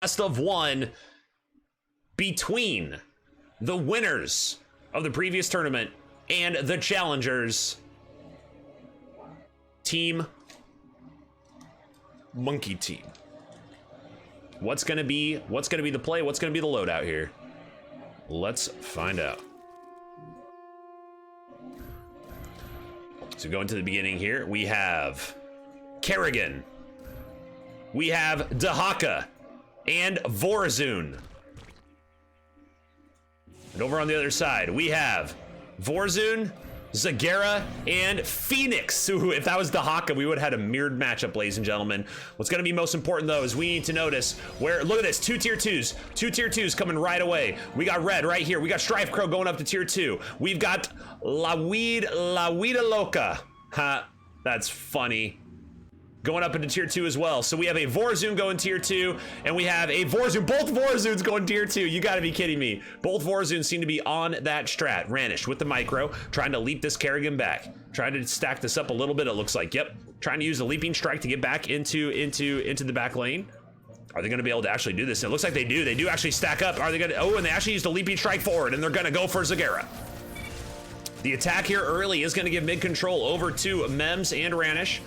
best of one between the winners of the previous tournament and the challengers. Team Monkey Team. What's gonna be the play? What's gonna be the loadout here? Let's find out. So going to the beginning here, we have Kerrigan, we have Dahaka, and Vorzun. And over on the other side, we have Vorzun, Zagara, and Phoenix. Ooh, if that was Dahaka, we would have had a mirrored matchup, ladies and gentlemen. What's going to be most important, though, is we need to notice where, look at this, two tier 2s coming right away. We got red right here. We got Strife Crow going up to tier 2. We've got La Vida Loca. Ha, that's funny. Going up into tier 2 as well. So we have a Vorzun going tier 2, and we have a Vorzun, both Vorzuns going tier 2. You gotta be kidding me. Both Vorzuns seem to be on that strat. Ranish with the micro, trying to leap this Kerrigan back. Trying to stack this up a little bit, it looks like. Yep, trying to use the leaping strike to get back into the back lane. Are they gonna be able to actually do this? It looks like they do. They do actually stack up. Are they gonna, oh, and they actually used a leaping strike forward, and they're gonna go for Zagara. The attack here early is gonna give mid control over to Mems and Ranish.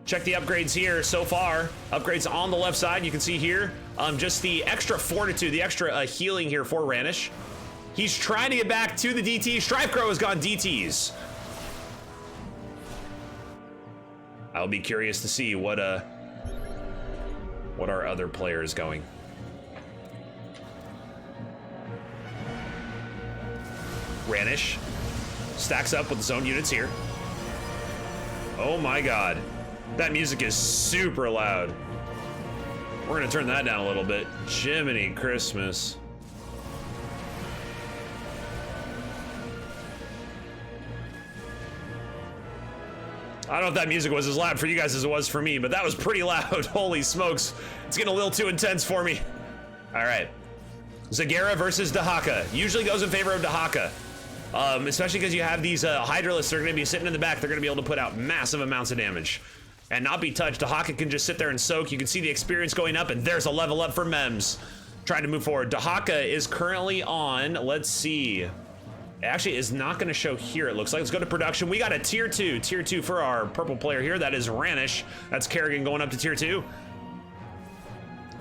Check the upgrades here so far. Upgrades on the left side, you can see here. Just the extra fortitude, the extra healing here for Ranish. He's trying to get back to the DT. Strife Crow has gone DTs. I'll be curious to see what our other player is going. Ranish stacks up with his own units here. Oh my god. That music is super loud. We're gonna turn that down a little bit. Jiminy Christmas. I don't know if that music was as loud for you guys as it was for me, but that was pretty loud. Holy smokes. It's getting a little too intense for me. All right. Zagara versus Dahaka. Usually goes in favor of Dahaka. Especially because you have these Hydralisks that are gonna be sitting in the back. They're gonna be able to put out massive amounts of damage and not be touched. Dahaka can just sit there and soak. You can see the experience going up, and there's a level up for Mems. Trying to move forward. Dahaka is currently on, let's see. It actually is not gonna show here, it looks like. Let's go to production. We got a tier 2 for our purple player here. That is Ranish. That's Kerrigan going up to tier 2.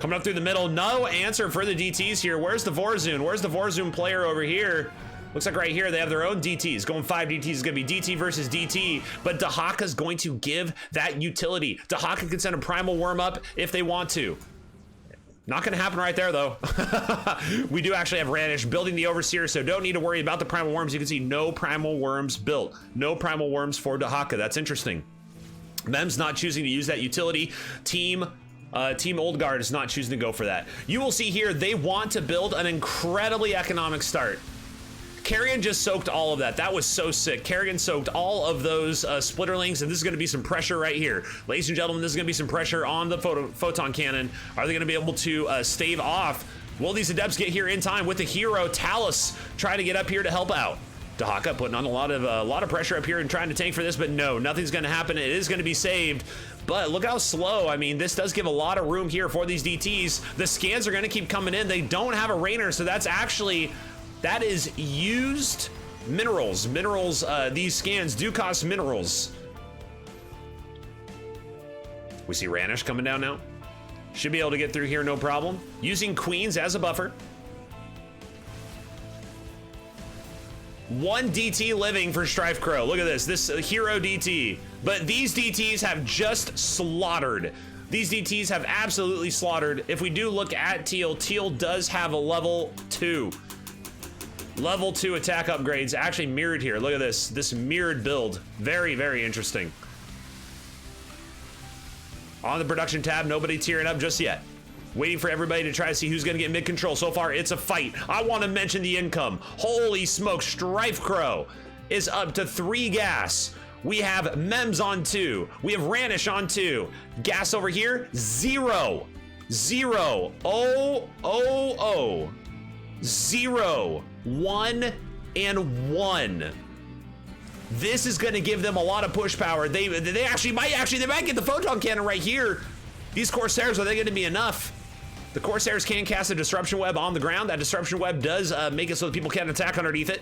Coming up through the middle, no answer for the DTs here. Where's the Vorzun? Where's the Vorzun player over here? Looks like right here they have their own DTs. Going 5 DTs is gonna be DT versus DT, but Dahaka's going to give that utility. Dahaka can send a Primal Worm up if they want to. Not gonna happen right there though. We do actually have Ranish building the Overseer, so don't need to worry about the Primal Worms. You can see no Primal Worms built. No Primal Worms for Dahaka, that's interesting. Mem's not choosing to use that utility. Team Old Guard is not choosing to go for that. You will see here, they want to build an incredibly economic start. Kerrigan just soaked all of that. That was so sick. Kerrigan soaked all of those Splitterlings, and this is gonna be some pressure right here. Ladies and gentlemen, this is gonna be some pressure on the Photon Cannon. Are they gonna be able to stave off? Will these Adepts get here in time with the hero, Talus, trying to get up here to help out? Dahaka putting on a lot of pressure up here and trying to tank for this, but no, nothing's gonna happen. It is gonna be saved, but look how slow. I mean, this does give a lot of room here for these DTs. The scans are gonna keep coming in. They don't have a Rainer, so that's actually, that is used minerals. These scans do cost minerals. We see Ranish coming down now. Should be able to get through here, no problem. Using Queens as a buffer. 1 DT living for Strife Crow. Look at this hero DT. But these DTs have just slaughtered. These DTs have absolutely slaughtered. If we do look at Teal does have a level 2. Level 2 attack upgrades actually mirrored here. Look at this mirrored build. Very, very interesting. On the production tab, nobody tearing up just yet. Waiting for everybody to try to see who's gonna get mid control. So far, it's a fight. I wanna mention the income. Holy smoke, Strife Crow is up to 3 gas. We have Mems on 2. We have Ranish on 2. Gas over here, 0. 0. 0. 1 and 1. This is gonna give them a lot of push power. They might get the photon cannon right here. These Corsairs, are they going to be enough? The Corsairs can cast a Disruption Web on the ground. That Disruption Web does make it so that people can't attack underneath it.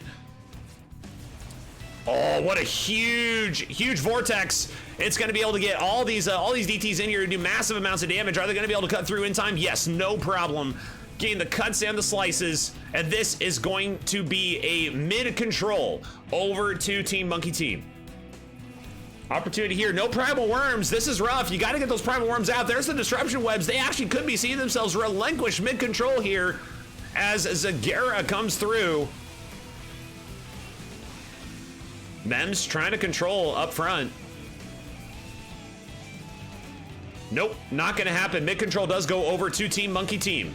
Oh, what a huge vortex. It's going to be able to get all these DTs in here and do massive amounts of damage. Are they going to be able to cut through in time? Yes, no problem. Getting the cuts and the slices, and this is going to be a mid-control over to Team Monkey Team. Opportunity here, no Primal Worms. This is rough. You got to get those Primal Worms out. There's the Disruption Webs. They actually could be seeing themselves relinquish mid-control here as Zagara comes through. Mems trying to control up front. Nope, not gonna happen. Mid-control does go over to Team Monkey Team.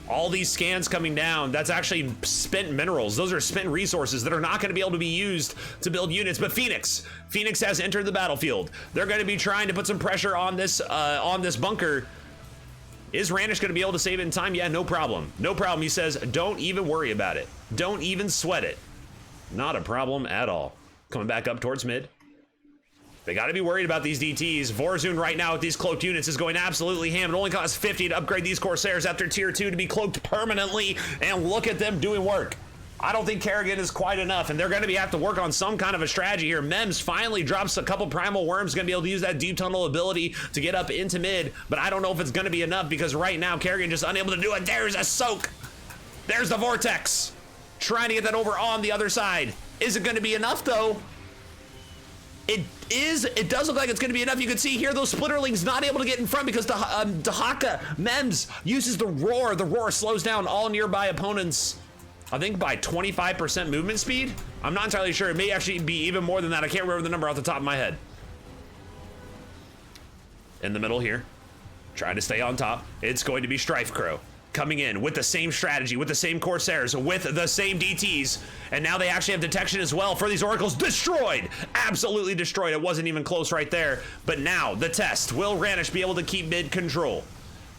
All these scans coming down, that's actually spent minerals. Those are spent resources that are not gonna be able to be used to build units. But Phoenix has entered the battlefield. They're gonna be trying to put some pressure on this bunker. Is Ranish gonna be able to save it in time? Yeah, no problem. No problem, he says, don't even worry about it. Don't even sweat it. Not a problem at all. Coming back up towards mid. They got to be worried about these DTs. Vorazun right now with these cloaked units is going absolutely ham. It only costs 50 to upgrade these Corsairs after tier 2 to be cloaked permanently. And look at them doing work. I don't think Kerrigan is quite enough, and they're going to have to work on some kind of a strategy here. Mems finally drops a couple Primal Worms, going to be able to use that deep tunnel ability to get up into mid, but I don't know if it's going to be enough because right now Kerrigan just unable to do it. There's a soak. There's the Vortex. Trying to get that over on the other side. Is it going to be enough though? It does look like it's going to be enough. You can see here those Splitterlings not able to get in front because Dahaka Mems uses the roar. The roar slows down all nearby opponents, I think by 25% movement speed. I'm not entirely sure. It may actually be even more than that. I can't remember the number off the top of my head. In the middle here, trying to stay on top. It's going to be Strife Crow. Coming in with the same strategy, with the same Corsairs, with the same DTs, and now they actually have detection as well for these Oracles. Destroyed! Absolutely destroyed. It wasn't even close right there, but now the test. Will Ranish be able to keep mid control?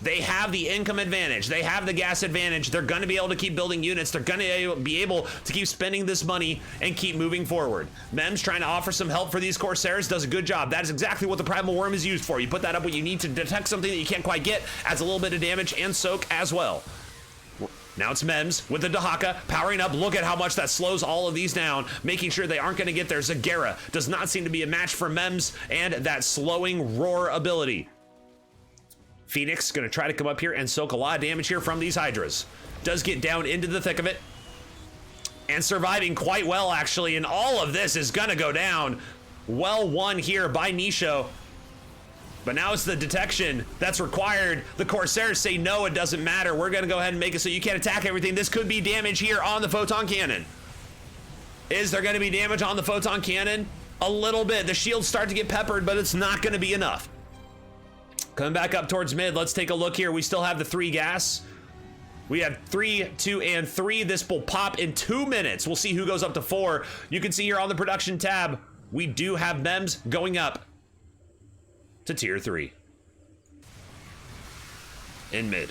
They have the income advantage. They have the gas advantage. They're going to be able to keep building units. They're going to be able to keep spending this money and keep moving forward. Mems trying to offer some help for these Corsairs, does a good job. That is exactly what the Primal Worm is used for. You put that up when you need to detect something that you can't quite get, adds a little bit of damage and soak as well. Now it's Mems with the Dahaka powering up. Look at how much that slows all of these down, making sure they aren't going to get there. Zagara does not seem to be a match for Mems and that slowing roar ability. Phoenix gonna try to come up here and soak a lot of damage here from these Hydras. Does get down into the thick of it and surviving quite well actually, and all of this is gonna go down. Well won here by Nisho, but now it's the detection that's required. The Corsairs say no, it doesn't matter. We're gonna go ahead and make it so you can't attack everything. This could be damage here on the Photon Cannon. Is there gonna be damage on the Photon Cannon? A little bit. The shields start to get peppered, but it's not gonna be enough. Coming back up towards mid, let's take a look here. We still have the 3 gas. We have 3, 2, and 3. This will pop in 2 minutes. We'll see who goes up to 4. You can see here on the production tab, we do have Mems going up to tier 3. In mid.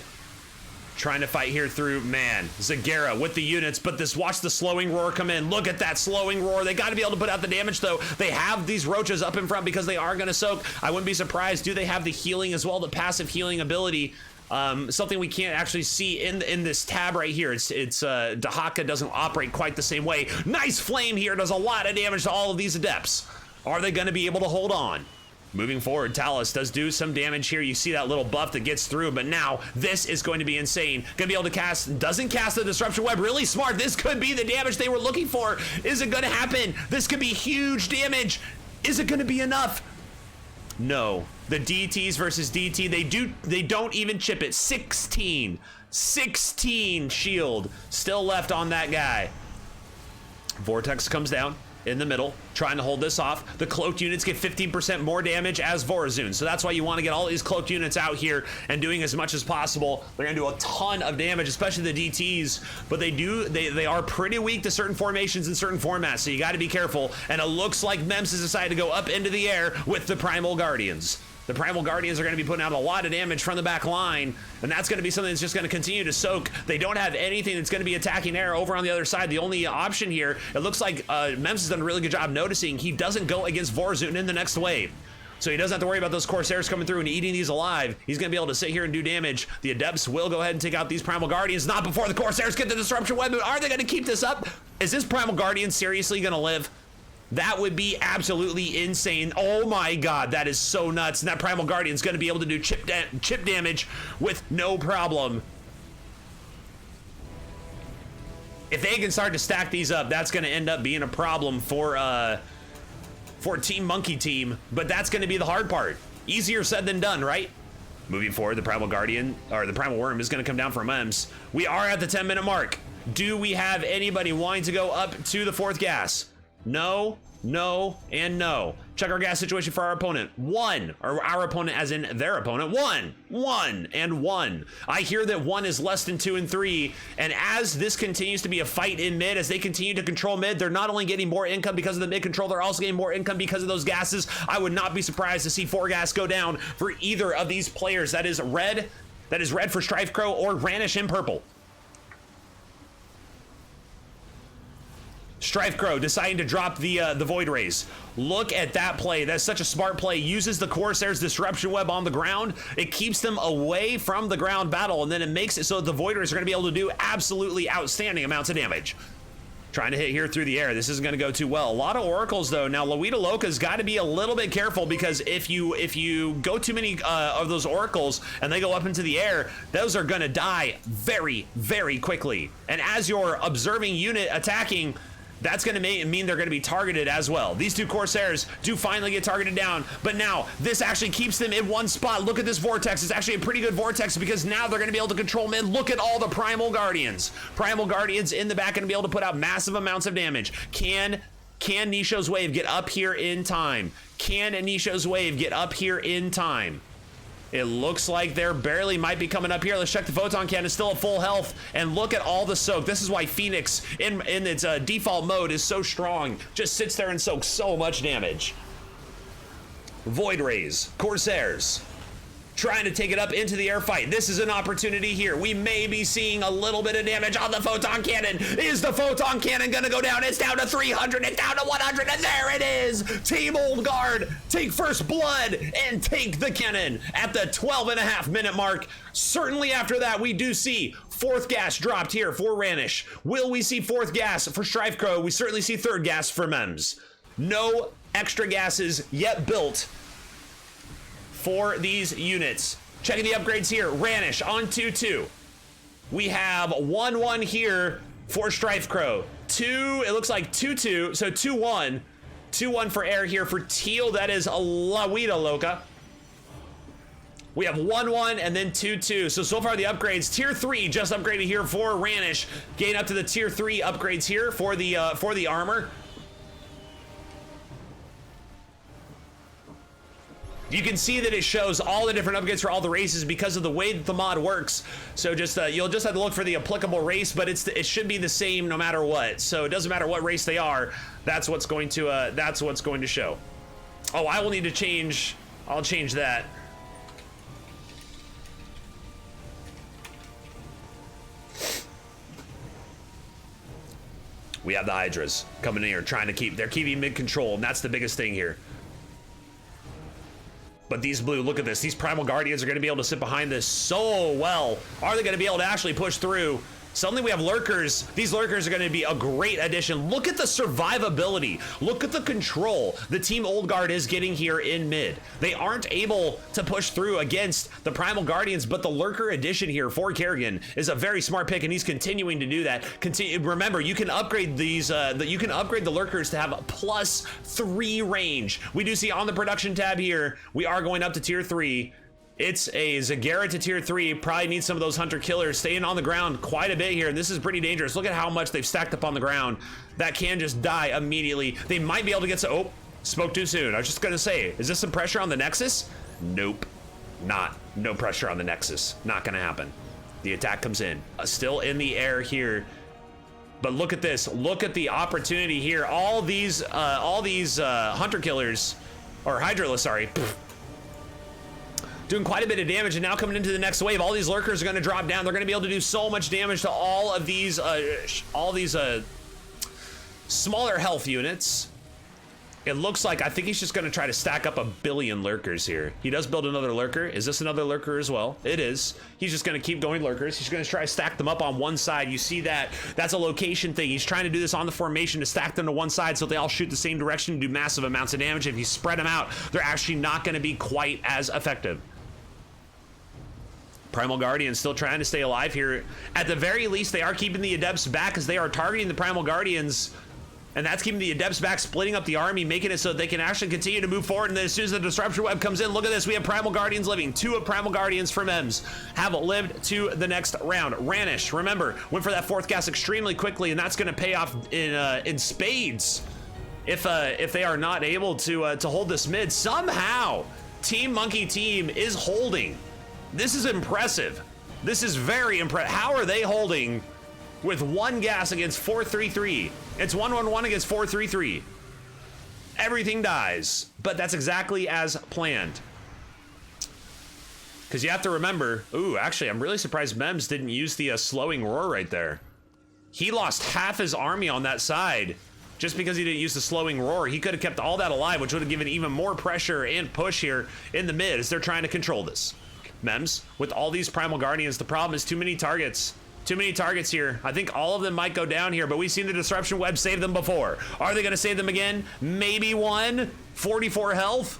Trying to fight here through, man, Zagara with the units, but watch the slowing roar come in. Look at that slowing roar. They got to be able to put out the damage though. They have these roaches up in front because they are going to soak. I wouldn't be surprised. Do they have the healing as well, the passive healing ability? Something we can't actually see in this tab right here. It's Dahaka doesn't operate quite the same way. Nice flame here, does a lot of damage to all of these adepts. Are they going to be able to hold on? Moving forward, Talus does do some damage here. You see that little buff that gets through, but now this is going to be insane. Gonna be able to cast, doesn't cast the Disruption Web. Really smart. This could be the damage they were looking for. Is it gonna happen? This could be huge damage. Is it gonna be enough? No. The DTs versus DT, they don't even chip it. 16 shield still left on that guy. Vortex comes down in the middle, trying to hold this off. The cloaked units get 15% more damage as Vorazun, so that's why you want to get all these cloaked units out here and doing as much as possible. They're gonna do a ton of damage, especially the DTs, but they are pretty weak to certain formations and certain formats, so you got to be careful. And it looks like Mems has decided to go up into the air with the Primal Guardians. The Primal Guardians are going to be putting out a lot of damage from the back line, and that's going to be something that's just going to continue to soak. They don't have anything that's going to be attacking air over on the other side. The only option here, it looks like Mems has done a really good job noticing he doesn't go against Vorazun in the next wave. So he doesn't have to worry about those Corsairs coming through and eating these alive. He's gonna be able to sit here and do damage. The Adepts will go ahead and take out these Primal Guardians, not before the Corsairs get the Disruption Web. Are they gonna keep this up? Is this Primal Guardian seriously gonna live? That would be absolutely insane. Oh my God, that is so nuts. And that Primal Guardian's gonna be able to do chip damage with no problem. If they can start to stack these up, that's gonna end up being a problem for Team Monkey Team, but that's gonna be the hard part. Easier said than done, right? Moving forward, the Primal Guardian, or the Primal Worm, is gonna come down for Mems. We are at the 10-minute mark. Do we have anybody wanting to go up to the 4th gas? No, no, and no. Check our gas situation for our opponent. 1, or our opponent as in their opponent. 1, 1, and 1. I hear that 1 is less than 2 and 3, and as this continues to be a fight in mid, as they continue to control mid, they're not only getting more income because of the mid control, they're also getting more income because of those gases. I would not be surprised to see 4 gas go down for either of these players. That is red for Strife Crow or Ranish in purple. Strife Crow deciding to drop the Void Rays. Look at that play. That's such a smart play. Uses the Corsair's Disruption Web on the ground. It keeps them away from the ground battle, and then it makes it so the Void Rays are going to be able to do absolutely outstanding amounts of damage. Trying to hit here through the air. This isn't going to go too well. A lot of oracles though. Now Loita Loca's got to be a little bit careful, because if you go too many of those oracles and they go up into the air, those are going to die very, very quickly. And as your observing unit attacking, that's going to mean they're going to be targeted as well. These 2 Corsairs do finally get targeted down, but now this actually keeps them in one spot. Look at this vortex. It's actually a pretty good vortex, because now they're going to be able to control mid. Look at all the Primal Guardians. Primal Guardians in the back going to be able to put out massive amounts of damage. Can Nisho's Wave get up here in time? Can Nisho's Wave get up here in time? It looks like they're barely might be coming up here. Let's check the Photon Cannon. It's still at full health. And look at all the soak. This is why Phoenix in its default mode is so strong. Just sits there and soaks so much damage. Void Rays, Corsairs, trying to take it up into the air fight. This is an opportunity here. We may be seeing a little bit of damage on the Photon Cannon. Is the Photon Cannon gonna go down? It's down to 300, it's down to 100, and there it is! Team Old Guard, take first blood and take the cannon at the 12.5-minute mark. Certainly after that, we do see 4th gas dropped here for Ranish. Will we see 4th gas for Strife Crow? We certainly see 3rd gas for Mems. No extra gases yet built for these units. Checking the upgrades here. Ranish on 2-2. We have 1-1 here for Strife Crow. 2, it looks like 2-2, so 2-1. 2-1 for air here for Teal. That is a Loita Loca. We have 1-1 and then 2-2. So far the upgrades, tier 3 just upgraded here for Ranish. Getting up to the tier 3 upgrades here for the armor. You can see that it shows all the different upgrades for all the races because of the way that the mod works. So just you'll just have to look for the applicable race, but it should be the same no matter what. So it doesn't matter what race they are. That's what's going to show. Oh, I will need to change. I'll change that. We have the Hydras coming in here trying to they're keeping mid control, and that's the biggest thing here. But these blue, look at this. These Primal Guardians are going to be able to sit behind this so well. Are they going to be able to actually push through? Suddenly we have lurkers. These lurkers are going to be a great addition. Look at the survivability. Look at the control the Team Old Guard is getting here in mid. They aren't able to push through against the Primal Guardians, but the lurker addition here for Kerrigan is a very smart pick, and he's continuing to do that. Remember, you can upgrade these. You can upgrade the lurkers to have +3 range. We do see on the production tab here, we are going up to tier 3. It's a Zagara to tier 3. Probably needs some of those hunter killers staying on the ground quite a bit here. And this is pretty dangerous. Look at how much they've stacked up on the ground. That can just die immediately. They might be able to get some. Oh, spoke too soon. I was just going to say, is this some pressure on the Nexus? Nope. No pressure on the Nexus. Not going to happen. The attack comes in. Still in the air here. But look at this. Look at the opportunity here. All these hunter killers, or Hydralisk, sorry. Doing quite a bit of damage, and now coming into the next wave, all these lurkers are going to drop down. They're going to be able to do so much damage to all these smaller health units. It looks like, I think he's just going to try to stack up 1 billion lurkers here. He does build another lurker. Is this another lurker as well? It is. He's just going to keep going lurkers. He's going to try to stack them up on one side. You see that? That's a location thing. He's trying to do this on the formation to stack them to one side so they all shoot the same direction and do massive amounts of damage. If you spread them out, they're actually not going to be quite as effective. Primal Guardians still trying to stay alive here. At the very least, they are keeping the Adepts back as they are targeting the Primal Guardians. And that's keeping the Adepts back, splitting up the army, making it so they can actually continue to move forward. And then as soon as the Disruption Web comes in, look at this. We have Primal Guardians living. 2 of Primal Guardians from EMS have lived to the next round. Ranish, remember, went for that 4th gas extremely quickly, and that's going to pay off in spades if they are not able to hold this mid. Somehow, Team Monkey Team is holding. This is impressive. This is very impressive. How are they holding with 1 gas against 433? It's 1-1-1 against 433. Everything dies, but that's exactly as planned. Because you have to remember, ooh, actually, I'm really surprised Mems didn't use the slowing roar right there. He lost half his army on that side just because he didn't use the slowing roar. He could have kept all that alive, which would have given even more pressure and push here in the mid as they're trying to control this. Mems, with all these Primal Guardians, the problem is too many targets. Too many targets here. I think all of them might go down here, but we've seen the Disruption Web save them before. Are they going to save them again? Maybe one. 44 health.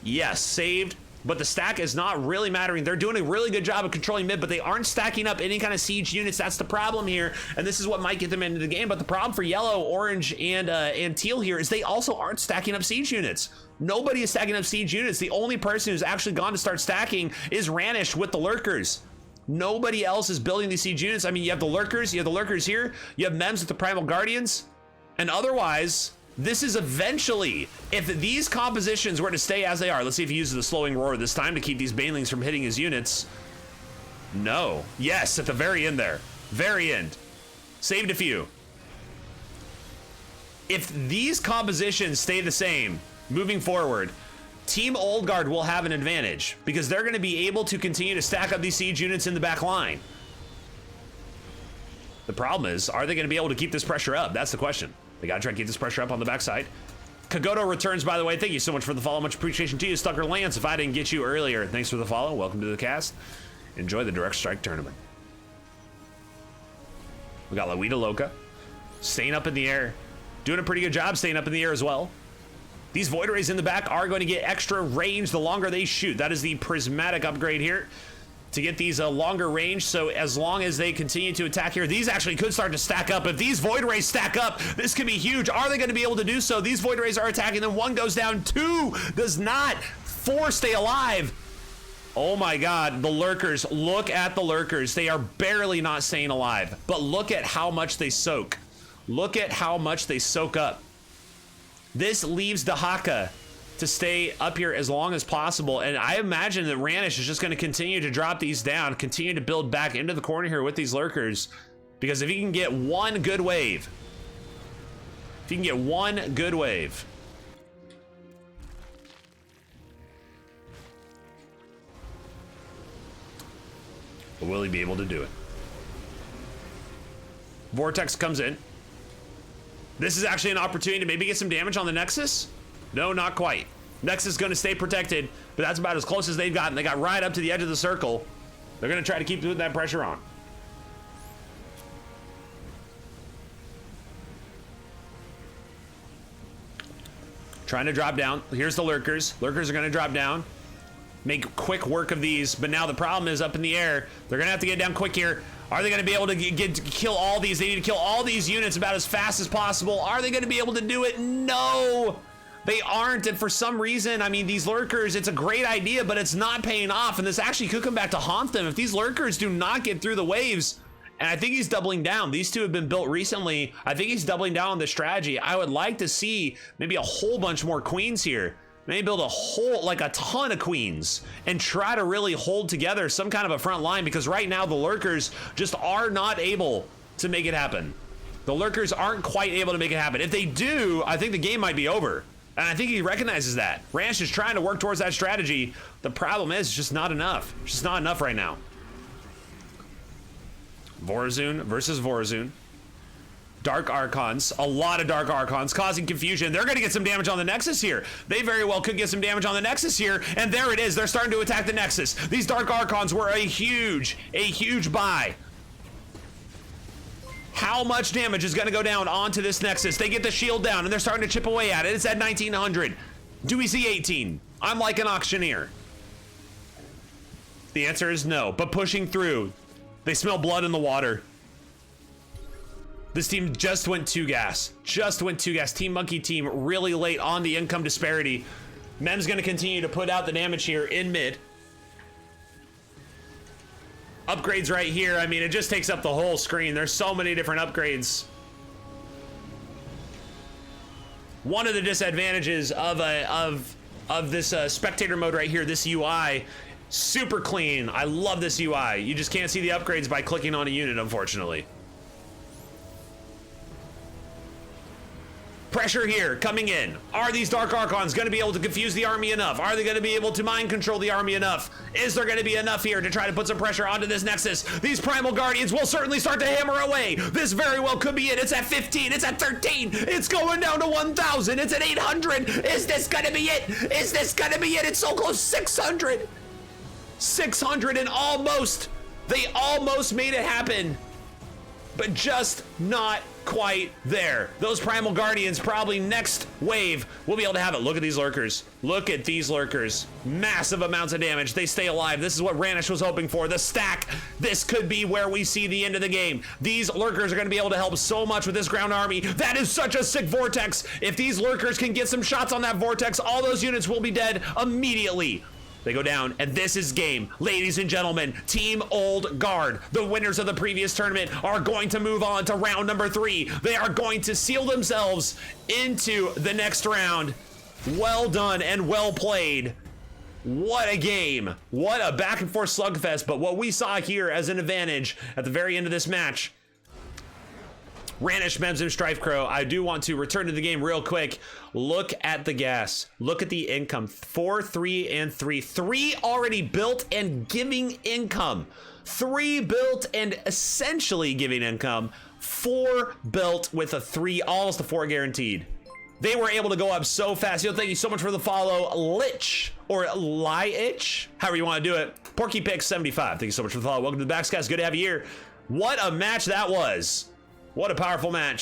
Yes, saved. But the stack is not really mattering. They're doing a really good job of controlling mid, but they aren't stacking up any kind of siege units. That's the problem here, and this is what might get them into the game. But the problem for yellow, orange, and teal here is they also aren't stacking up siege units. Nobody is stacking up siege units. The only person who's actually gone to start stacking is Ranish with the lurkers. Nobody else is building these siege units. I mean, you have the lurkers here, you have Mems with the Primal Guardians, and otherwise, this is eventually, if these compositions were to stay as they are, let's see if he uses the slowing roar this time to keep these banelings from hitting his units. No. Yes, at the very end there. Very end. Saved a few. If these compositions stay the same moving forward, Team Old Guard will have an advantage because they're going to be able to continue to stack up these siege units in the back line. The problem is, are they going to be able to keep this pressure up? That's the question. They got to try to keep this pressure up on the backside. Kagoto returns, by the way. Thank you so much for the follow. Much appreciation to you. Stucker Lance, if I didn't get you earlier, thanks for the follow. Welcome to the cast. Enjoy the Direct Strike tournament. We got Lawita Loca staying up in the air. Doing a pretty good job staying up in the air as well. These Void Rays in the back are going to get extra range the longer they shoot. That is the prismatic upgrade here to get these longer range. So as long as they continue to attack here, these actually could start to stack up. If these Void Rays stack up, this could be huge. Are they going to be able to do so? These Void Rays are attacking them. 1 goes down, 2 does not. 4 stay alive. Oh my God, the lurkers. Look at the lurkers. They are barely not staying alive, but look at how much they soak. Look at how much they soak up. This leaves Dahaka to stay up here as long as possible, and I imagine that Ranish is just going to continue to drop these down, continue to build back into the corner here with these lurkers, because if he can get one good wave, but will he be able to do it? Vortex comes in. This is actually an opportunity to maybe get some damage on the Nexus. No, not quite. Nexus is going to stay protected, but that's about as close as they've gotten. They got right up to the edge of the circle. They're going to try to keep putting that pressure on. Trying to drop down. Here's the lurkers. Lurkers are going to drop down. Make quick work of these, but now the problem is up in the air. They're going to have to get down quick here. Are they going to be able to kill all these? They need to kill all these units about as fast as possible. Are they going to be able to do it? No, they aren't. And for some reason, I mean, these lurkers, it's a great idea, but it's not paying off. And this actually could come back to haunt them if these lurkers do not get through the waves. And I think he's doubling down. These two have been built recently. I think he's doubling down on the strategy. I would like to see maybe a whole bunch more queens here. Maybe build a whole, like a ton of queens and try to really hold together some kind of a front line, because right now the lurkers just are not able to make it happen. The lurkers aren't quite able to make it happen. If they do, I think the game might be over. And I think he recognizes that. Ranch is trying to work towards that strategy. The problem is it's just not enough. It's just not enough right now. Vorazun versus Vorazun. Dark Archons, a lot of Dark Archons causing confusion. They're gonna get some damage on the Nexus here. They very well could get some damage on the Nexus here, and there it is. They're starting to attack the Nexus. These Dark Archons were a huge buy. How much damage is gonna go down onto this Nexus? They get the shield down, and they're starting to chip away at it. It's at 1900. Do we see 18? I'm like an auctioneer. The answer is no, but pushing through. They smell blood in the water. This team just went 2 gas. Team Monkey team really late on the income disparity. Mem's gonna continue to put out the damage here in mid. Upgrades right here. I mean, it just takes up the whole screen. There's so many different upgrades. One of the disadvantages of this spectator mode right here, this UI, super clean. I love this UI. You just can't see the upgrades by clicking on a unit, unfortunately. Pressure here, coming in. Are these Dark Archons going to be able to confuse the army enough? Are they going to be able to mind control the army enough? Is there going to be enough here to try to put some pressure onto this Nexus? These Primal Guardians will certainly start to hammer away. This very well could be it. It's at 15. It's at 13. It's going down to 1,000. It's at 800. Is this going to be it? Is this going to be it? It's so close. 600. 600 and they almost made it happen. But just not quite there. Those Primal Guardians, probably next wave, will be able to have it. Look at these lurkers. Look at these lurkers. Massive amounts of damage. They stay alive. This is what Ranish was hoping for. The stack. This could be where we see the end of the game. These lurkers are going to be able to help so much with this ground army. That is such a sick vortex. If these lurkers can get some shots on that vortex, all those units will be dead immediately. They go down, and this is game. Ladies and gentlemen, Team Old Guard, the winners of the previous tournament, are going to move on to round number 3. They are going to seal themselves into the next round. Well done and well played. What a game. What a back and forth slugfest, but what we saw here as an advantage at the very end of this match. Ranish, Mems, and Strife Crow, I do want to return to the game real quick. Look at the gas. Look at the income. 4, 3, and 3. 3 already built and giving income. 3 built and essentially giving income. 4 built with a 3, almost a 4 guaranteed. They were able to go up so fast. Yo, thank you so much for the follow. Lich, or Lie-itch, however you want to do it. Porky Pix 75, thank you so much for the follow. Welcome to the Backscast. Good to have you here. What a match that was. What a powerful match.